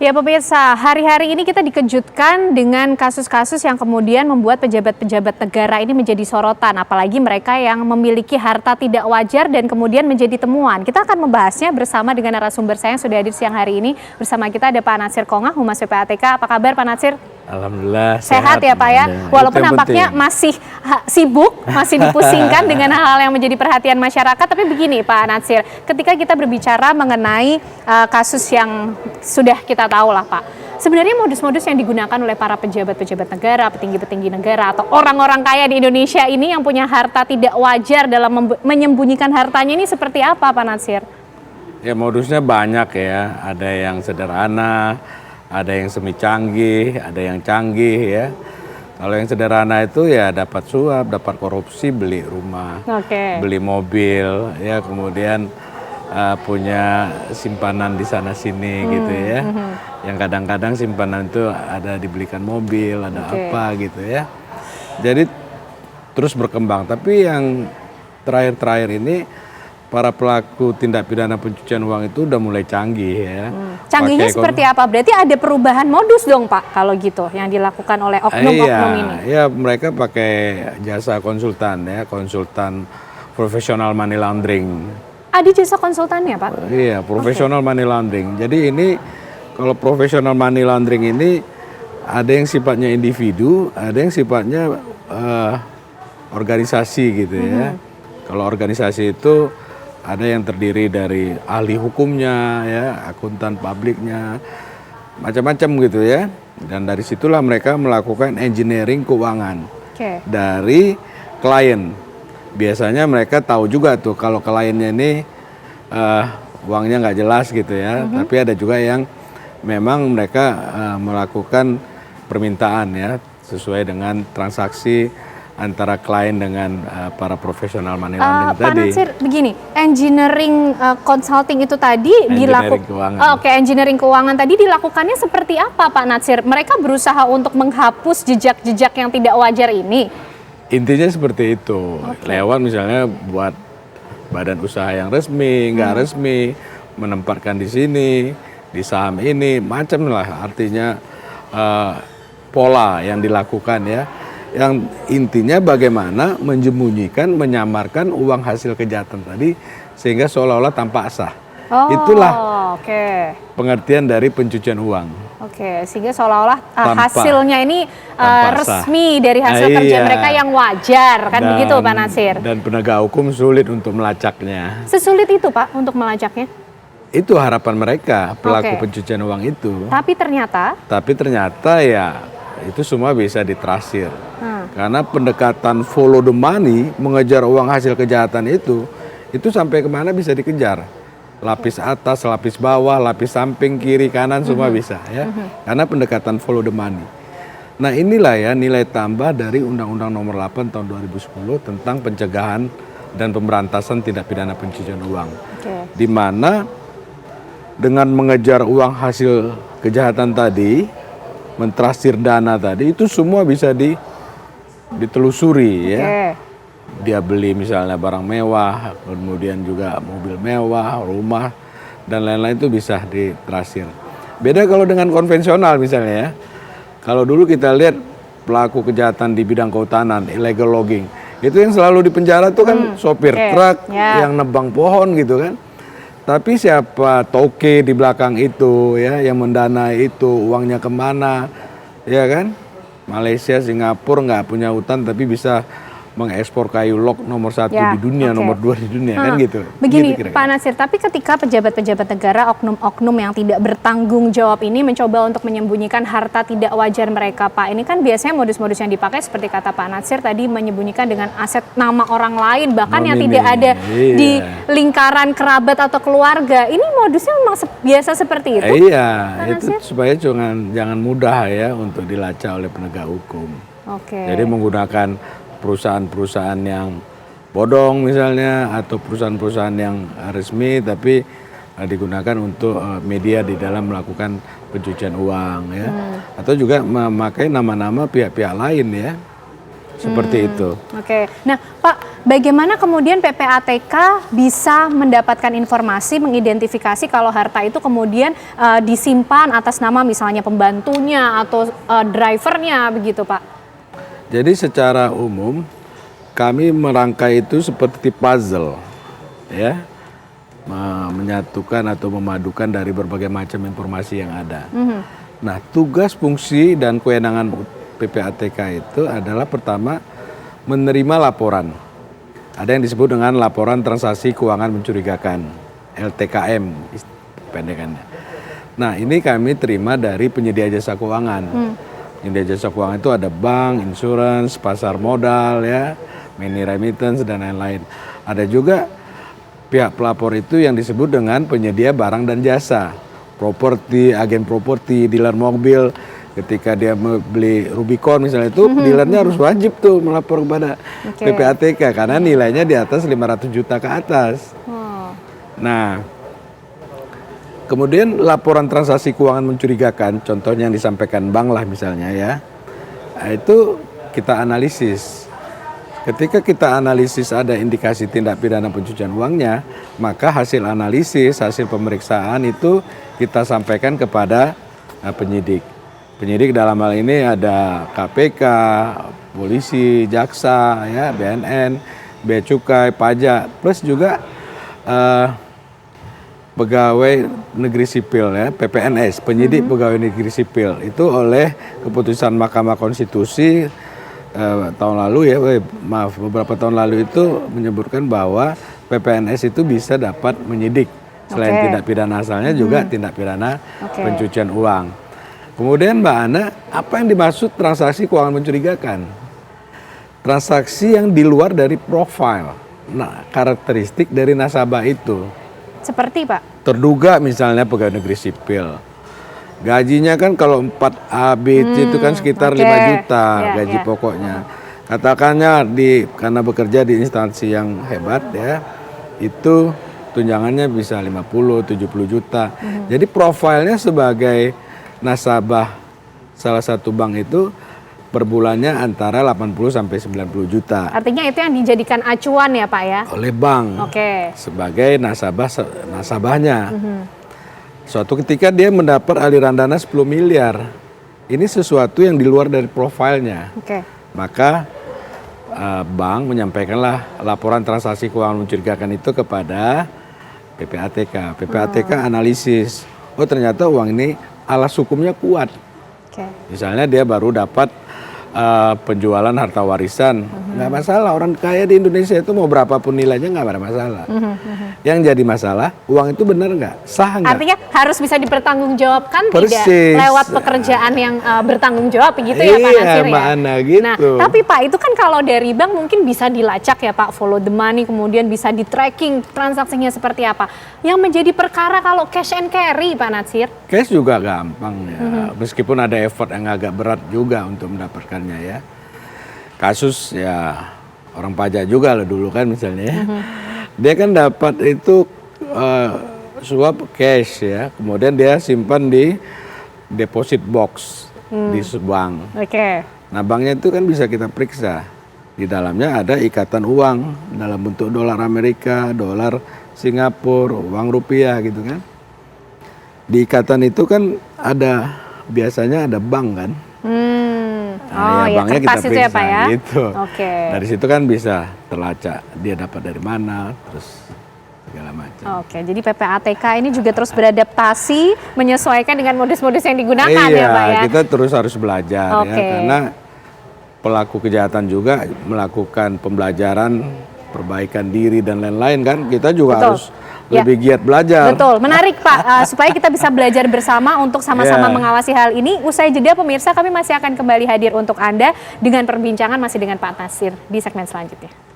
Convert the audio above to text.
Ya pemirsa, hari-hari ini kita dikejutkan dengan kasus-kasus yang kemudian membuat pejabat-pejabat negara ini menjadi sorotan. Apalagi mereka yang memiliki harta tidak wajar dan kemudian menjadi temuan. Kita akan membahasnya bersama dengan narasumber saya yang sudah hadir siang hari ini. Bersama kita ada Pak Natsir Kongah, Humas PPATK. Apa kabar Pak Natsir? Alhamdulillah sehat ya Pak ya, walaupun nampaknya masih sibuk, masih dipusingkan dengan hal-hal yang menjadi perhatian masyarakat. Tapi begini Pak Natsir, ketika kita berbicara mengenai kasus yang sudah kita tahu lah Pak, sebenarnya modus-modus yang digunakan oleh para pejabat-pejabat negara, petinggi-petinggi negara, atau orang-orang kaya di Indonesia ini yang punya harta tidak wajar dalam menyembunyikan hartanya ini seperti apa Pak Natsir? Ya modusnya banyak ya, ada yang sederhana, ada yang semi canggih, ada yang canggih ya. Kalau yang sederhana itu ya dapat suap, dapat korupsi, beli rumah, beli mobil, ya kemudian punya simpanan di sana sini gitu ya. Yang kadang-kadang simpanan itu ada dibelikan mobil, ada apa gitu ya. Jadi terus berkembang. Tapi yang terakhir-terakhir ini para pelaku tindak pidana pencucian uang itu udah mulai canggih ya. Canggihnya seperti apa? Berarti ada perubahan modus dong Pak kalau gitu yang dilakukan oleh oknum-oknum ini. Iya, mereka pakai jasa konsultan ya, konsultan profesional money laundering. Ada jasa konsultannya Pak? Iya, profesional money laundering. Jadi ini kalau profesional money laundering ini ada yang sifatnya individu, ada yang sifatnya organisasi gitu ya. Kalau organisasi itu ada yang terdiri dari ahli hukumnya, ya, akuntan publiknya, macam-macam gitu ya. Dan dari situlah mereka melakukan engineering keuangan dari klien. Biasanya mereka tahu juga tuh kalau kliennya ini uangnya nggak jelas gitu ya. Tapi ada juga yang memang mereka melakukan permintaan ya sesuai dengan transaksi antara klien dengan para profesional money laundering tadi. Pak Natsir, begini, engineering consulting itu tadi dilakukan. Engineering keuangan tadi dilakukannya seperti apa Pak Natsir? Mereka berusaha untuk menghapus jejak-jejak yang tidak wajar ini. Intinya seperti itu. Lewat misalnya buat badan usaha yang resmi, nggak resmi, menempatkan di sini, di saham ini, macam lah. Artinya pola yang dilakukan ya. Yang intinya bagaimana menjemunyikan, menyamarkan uang hasil kejahatan tadi sehingga seolah-olah tampak sah. Itulah pengertian dari pencucian uang. Sehingga seolah-olah hasilnya ini resmi dari hasil kerja mereka yang wajar, kan begitu Pak Natsir? Dan penegak hukum sulit untuk melacaknya. Sesulit itu Pak untuk melacaknya? Itu harapan mereka, pelaku pencucian uang itu. Tapi ternyata ya itu semua bisa ditrasir. Karena pendekatan follow the money, mengejar uang hasil kejahatan itu sampai kemana bisa dikejar. Lapis atas, lapis bawah, lapis samping, kiri, kanan, semua bisa ya. Karena pendekatan follow the money. Nah inilah ya nilai tambah dari Undang-Undang Nomor 8 Tahun 2010 tentang pencegahan dan pemberantasan tindak pidana pencucian uang. Di mana dengan mengejar uang hasil kejahatan tadi, mentrasir dana tadi, itu semua bisa ditelusuri ya. Dia beli misalnya barang mewah, kemudian juga mobil mewah, rumah, dan lain-lain itu bisa ditrasir. Beda kalau dengan konvensional misalnya ya. Kalau dulu kita lihat pelaku kejahatan di bidang kehutanan, illegal logging, itu yang selalu dipenjara tuh kan sopir truk, yang nebang pohon gitu kan. Tapi siapa toke di belakang itu ya, yang mendanai itu, uangnya kemana, ya kan? Malaysia, Singapura nggak punya hutan tapi bisa mengekspor kayu log nomor 1 di dunia, nomor 2 di dunia kan gitu. Begini gitu Pak Natsir, tapi ketika pejabat-pejabat negara, oknum-oknum yang tidak bertanggung jawab ini mencoba untuk menyembunyikan harta tidak wajar mereka Pak, ini kan biasanya modus-modus yang dipakai seperti kata Pak Natsir tadi, menyembunyikan dengan aset nama orang lain, bahkan yang tidak ada di lingkaran kerabat atau keluarga. Ini modusnya memang biasa seperti itu? Iya, itu supaya jangan mudah ya untuk dilacak oleh penegak hukum. Jadi menggunakan perusahaan-perusahaan yang bodong misalnya, atau perusahaan-perusahaan yang resmi tapi digunakan untuk media di dalam melakukan pencucian uang ya. Atau juga memakai nama-nama pihak-pihak lain ya, seperti itu. Oke, nah Pak, bagaimana kemudian PPATK bisa mendapatkan informasi, mengidentifikasi kalau harta itu kemudian disimpan atas nama misalnya pembantunya atau drivernya begitu Pak? Jadi secara umum kami merangkai itu seperti puzzle, ya, menyatukan atau memadukan dari berbagai macam informasi yang ada. Nah, tugas, fungsi, dan kewenangan PPATK itu adalah pertama menerima laporan. Ada yang disebut dengan laporan transaksi keuangan mencurigakan, LTKM pendekannya. Nah, ini kami terima dari penyedia jasa keuangan. Penyedia jasa keuangan itu ada bank, insurance, pasar modal, ya, money remittance, dan lain-lain. Ada juga pihak pelapor itu yang disebut dengan penyedia barang dan jasa, properti, agen properti, dealer mobil. Ketika dia beli Rubicon misalnya itu, dealernya harus wajib tuh melapor kepada PPATK karena nilainya di atas 500 juta ke atas. Nah, kemudian laporan transaksi keuangan mencurigakan, contohnya yang disampaikan bank lah misalnya ya, itu kita analisis. Ketika kita analisis ada indikasi tindak pidana pencucian uangnya, maka hasil analisis, hasil pemeriksaan itu kita sampaikan kepada penyidik. Penyidik dalam hal ini ada KPK, polisi, jaksa, ya, BNN, Bea Cukai, pajak, plus juga pegawai negeri sipil, ya, PPNS, penyidik pegawai negeri sipil. Itu oleh keputusan Mahkamah Konstitusi tahun lalu, ya, beberapa tahun lalu itu menyebutkan bahwa PPNS itu bisa dapat menyidik selain tindak pidana asalnya juga tindak pidana pencucian uang. Kemudian Mbak Ana, apa yang dimaksud transaksi keuangan mencurigakan? Transaksi yang di luar dari profil, nah, karakteristik dari nasabah itu. Seperti Pak? Terduga misalnya pegawai negeri sipil. Gajinya kan kalau 4 ABC itu kan sekitar 5 juta gaji pokoknya. Katakannya karena bekerja di instansi yang hebat ya, itu tunjangannya bisa 50-70 juta. Jadi profilnya sebagai nasabah salah satu bank itu per bulannya antara 80 sampai 90 juta. Artinya itu yang dijadikan acuan ya Pak ya? Oleh bank sebagai nasabahnya. Suatu ketika dia mendapat aliran dana 10 miliar. Ini sesuatu yang di luar dari profilnya. Maka bank menyampaikanlah laporan transaksi keuangan mencurigakan itu kepada PPATK. PPATK analisis. Oh, ternyata uang ini alas hukumnya kuat. Misalnya dia baru dapat penjualan harta warisan, nggak masalah. Orang kaya di Indonesia itu mau berapapun nilainya nggak ada masalah. Yang jadi masalah, uang itu benar nggak, sah nggak? Artinya harus bisa dipertanggungjawabkan, tidak lewat pekerjaan yang bertanggung jawab, begitu ya Pak Natsir ya? Ana, gitu. Nah, tapi Pak itu kan kalau dari bank mungkin bisa dilacak ya Pak, follow the money, kemudian bisa di tracking transaksinya seperti apa. Yang menjadi perkara kalau cash and carry Pak Natsir? Cash juga gampang ya, meskipun ada effort yang agak berat juga untuk mendapatkan ya. Kasus ya orang pajak juga loh dulu kan misalnya ya. Dia kan dapat itu suap cash ya, kemudian dia simpan di deposit box di bank. Nah, banknya itu kan bisa kita periksa. Di dalamnya ada ikatan uang dalam bentuk dolar Amerika, dolar Singapura, uang rupiah gitu kan. Di ikatan itu kan biasanya ada bank kan. Banknya kita periksa ya, Pak, ya? Gitu. Dari situ kan bisa terlacak dia dapat dari mana, terus segala macam. Jadi PPATK ini juga terus beradaptasi, menyesuaikan dengan modus-modus yang digunakan ya Pak ya? Kita terus harus belajar ya, karena pelaku kejahatan juga melakukan pembelajaran, perbaikan diri dan lain-lain kan, kita juga harus lebih giat belajar. Betul, menarik Pak, supaya kita bisa belajar bersama untuk sama-sama mengawasi hal ini. Usai jeda pemirsa, kami masih akan kembali hadir untuk Anda dengan perbincangan masih dengan Pak Natsir di segmen selanjutnya.